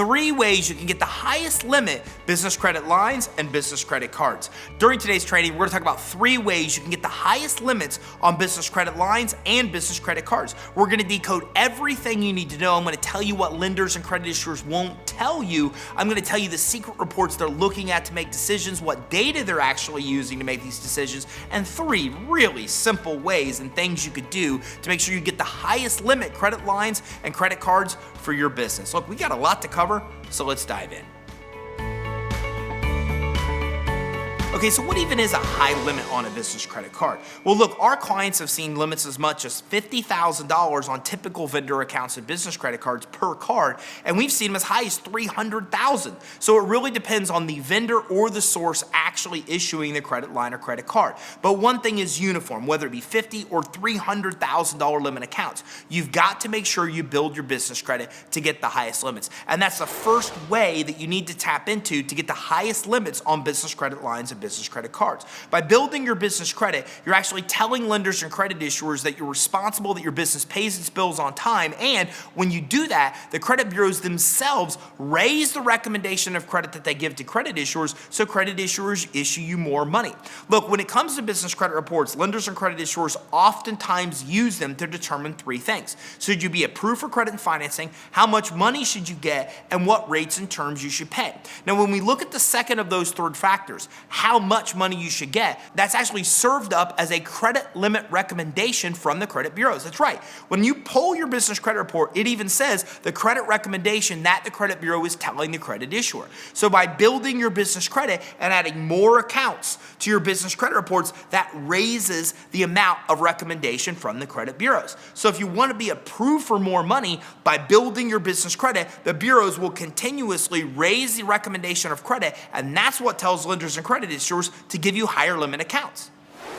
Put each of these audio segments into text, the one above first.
3 ways you can get the highest limit business credit lines and business credit cards. During today's training, we're going to talk about 3 ways you can get the highest limits on business credit lines and business credit cards. We're going to decode everything you need to know. I'm going to tell you what lenders and credit issuers won't tell you. I'm going to tell you the secret reports they're looking at to make decisions, what data they're actually using to make these decisions, and 3 really simple ways and things you could do to make sure you get the highest limit credit lines and credit cards for your business. Look, we got a lot to cover, so let's dive in. Okay, so what even is a high limit on a business credit card? Well, look, our clients have seen limits as much as $50,000 on typical vendor accounts and business credit cards per card, and we've seen them as high as $300,000. So it really depends on the vendor or the source actually issuing the credit line or credit card. But one thing is uniform, whether it be $50,000 or $300,000 limit accounts, you've got to make sure you build your business credit to get the highest limits. And that's the first way that you need to tap into to get the highest limits on business credit lines and business credit cards. By building your business credit, you're actually telling lenders and credit issuers that you're responsible, that your business pays its bills on time, and when you do that, the credit bureaus themselves raise the recommendation of credit that they give to credit issuers, so credit issuers issue you more money. Look, when it comes to business credit reports, lenders and credit issuers oftentimes use them to determine 3 things. Should you be approved for credit and financing? How much money should you get? And what rates and terms you should pay? Now, when we look at the second of those 3 factors, how much money you should get, that's actually served up as a credit limit recommendation from the credit bureaus. That's right. When you pull your business credit report, it even says the credit recommendation that the credit bureau is telling the credit issuer. So by building your business credit and adding more accounts to your business credit reports, that raises the amount of recommendation from the credit bureaus. So if you want to be approved for more money, by building your business credit, the bureaus will continuously raise the recommendation of credit, and that's what tells lenders and credit issuers to give you higher limit accounts.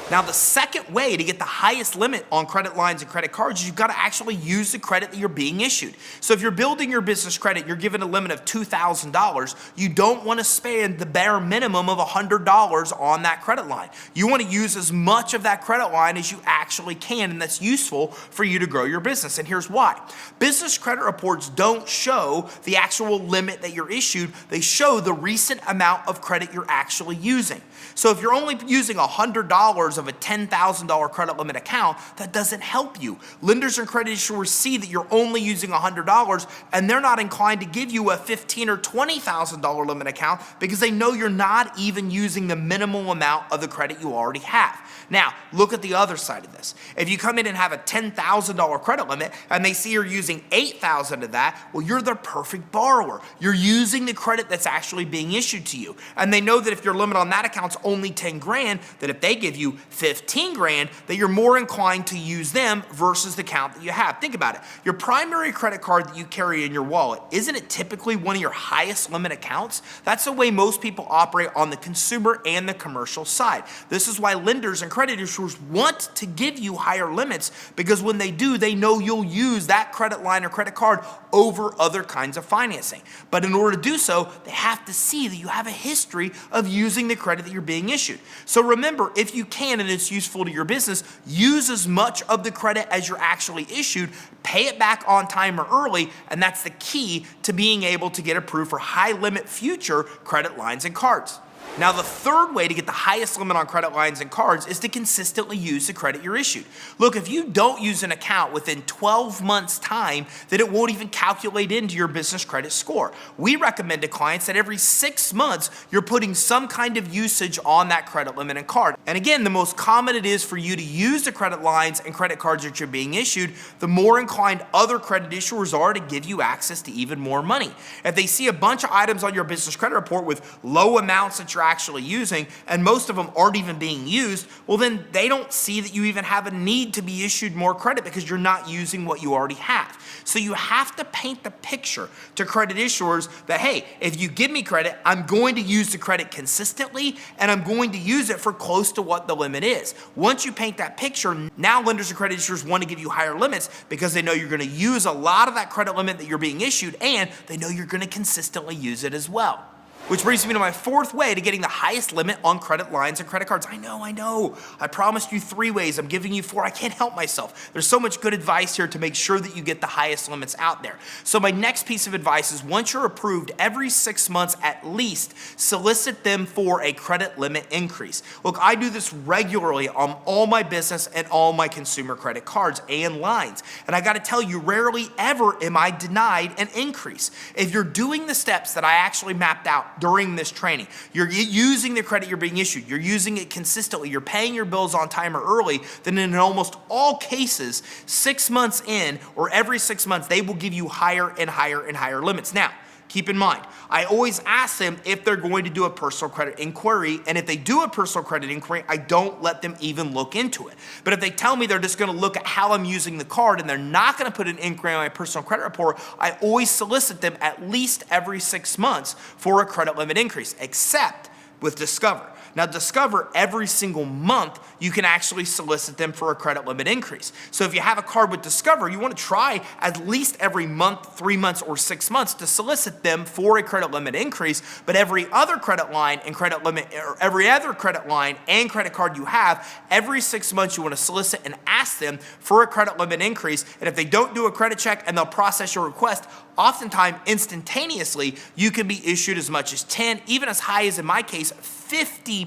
Now, the second way to get the highest limit on credit lines and credit cards is you've got to actually use the credit that you're being issued. So if you're building your business credit, you're given a limit of $2,000, you don't want to spend the bare minimum of $100 on that credit line. You want to use as much of that credit line as you actually can, and that's useful for you to grow your business. And here's why. Business credit reports don't show the actual limit that you're issued. They show the recent amount of credit you're actually using. So if you're only using $100 of a $10,000 credit limit account, that doesn't help you. Lenders and credit issuers see that you're only using $100, and they're not inclined to give you a $15,000 or $20,000 limit account because they know you're not even using the minimum amount of the credit you already have. Now, look at the other side of this. If you come in and have a $10,000 credit limit and they see you're using $8,000 of that, well, you're the perfect borrower. You're using the credit that's actually being issued to you. And they know that if your limit on that account's only 10 grand, that if they give you 15 grand, that you're more inclined to use them versus the account that you have. Think about it. Your primary credit card that you carry in your wallet, isn't it typically one of your highest limit accounts? That's the way most people operate on the consumer and the commercial side. This is why lenders and credit issuers want to give you higher limits, because when they do, they know you'll use that credit line or credit card over other kinds of financing. But in order to do so, they have to see that you have a history of using the credit that you're being issued. So remember, if you can and it's useful to your business, use as much of the credit as you're actually issued, pay it back on time or early, and that's the key to being able to get approved for high limit future credit lines and cards. Now, the third way to get the highest limit on credit lines and cards is to consistently use the credit you're issued. Look, if you don't use an account within 12 months' time, then it won't even calculate into your business credit score. We recommend to clients that every 6 months, you're putting some kind of usage on that credit limit and card. And again, the most common it is for you to use the credit lines and credit cards that you're being issued, the more inclined other credit issuers are to give you access to even more money. If they see a bunch of items on your business credit report with low amounts that you're actually using, and most of them aren't even being used, well, then they don't see that you even have a need to be issued more credit because you're not using what you already have. So you have to paint the picture to credit issuers that, hey, if you give me credit, I'm going to use the credit consistently, and I'm going to use it for close to what the limit is. Once you paint that picture, now lenders and credit issuers want to give you higher limits because they know you're going to use a lot of that credit limit that you're being issued, and they know you're going to consistently use it as well. Which brings me to my fourth way to getting the highest limit on credit lines and credit cards. I know. I promised you 3 ways. I'm giving you 4. I can't help myself. There's so much good advice here to make sure that you get the highest limits out there. So my next piece of advice is once you're approved, every 6 months at least, solicit them for a credit limit increase. Look, I do this regularly on all my business and all my consumer credit cards and lines. And I got to tell you, rarely ever am I denied an increase. If you're doing the steps that I actually mapped out during this training, you're using the credit you're being issued, you're using it consistently, you're paying your bills on time or early, then in almost all cases, 6 months in or every 6 months, they will give you higher and higher and higher limits. Now, keep in mind, I always ask them if they're going to do a personal credit inquiry, and if they do a personal credit inquiry, I don't let them even look into it. But if they tell me they're just gonna look at how I'm using the card and they're not gonna put an inquiry on my personal credit report, I always solicit them at least every 6 months for a credit limit increase, except with Discover. Now, Discover, every single month, you can actually solicit them for a credit limit increase. So if you have a card with Discover, you want to try at least every month, 3 months, or 6 months to solicit them for a credit limit increase. But every other credit line and credit limit, or every other credit line and credit card you have, every 6 months you want to solicit and ask them for a credit limit increase. And if they don't do a credit check and they'll process your request, oftentimes instantaneously, you can be issued as much as 10, even as high as, in my case, 50%.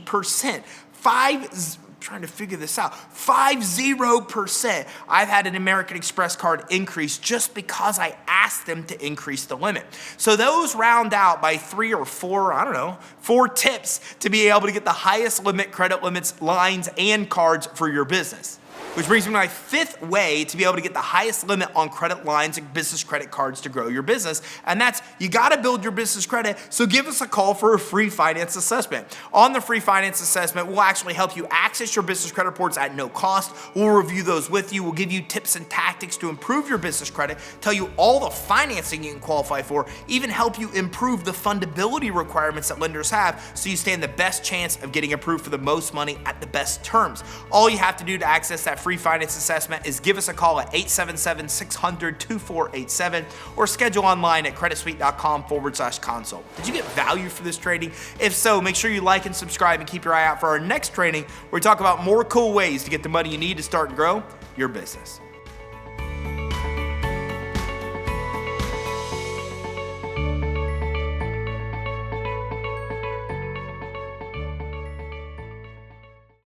Trying to figure this out. 50%. I've had an American Express card increase just because I asked them to increase the limit. So those round out by 3 or 4, 4 tips to be able to get the highest limit credit limits, lines, and cards for your business. Which brings me to my 5th way to be able to get the highest limit on credit lines and business credit cards to grow your business. And that's, you gotta build your business credit, so give us a call for a free finance assessment. On the free finance assessment, we'll actually help you access your business credit reports at no cost. We'll review those with you. We'll give you tips and tactics to improve your business credit, tell you all the financing you can qualify for, even help you improve the fundability requirements that lenders have so you stand the best chance of getting approved for the most money at the best terms. All you have to do to access that free finance assessment is give us a call at 877-600-2487 or schedule online at creditsuite.com/consult. Did you get value for this training? If so, make sure you like and subscribe and keep your eye out for our next training where we talk about more cool ways to get the money you need to start and grow your business.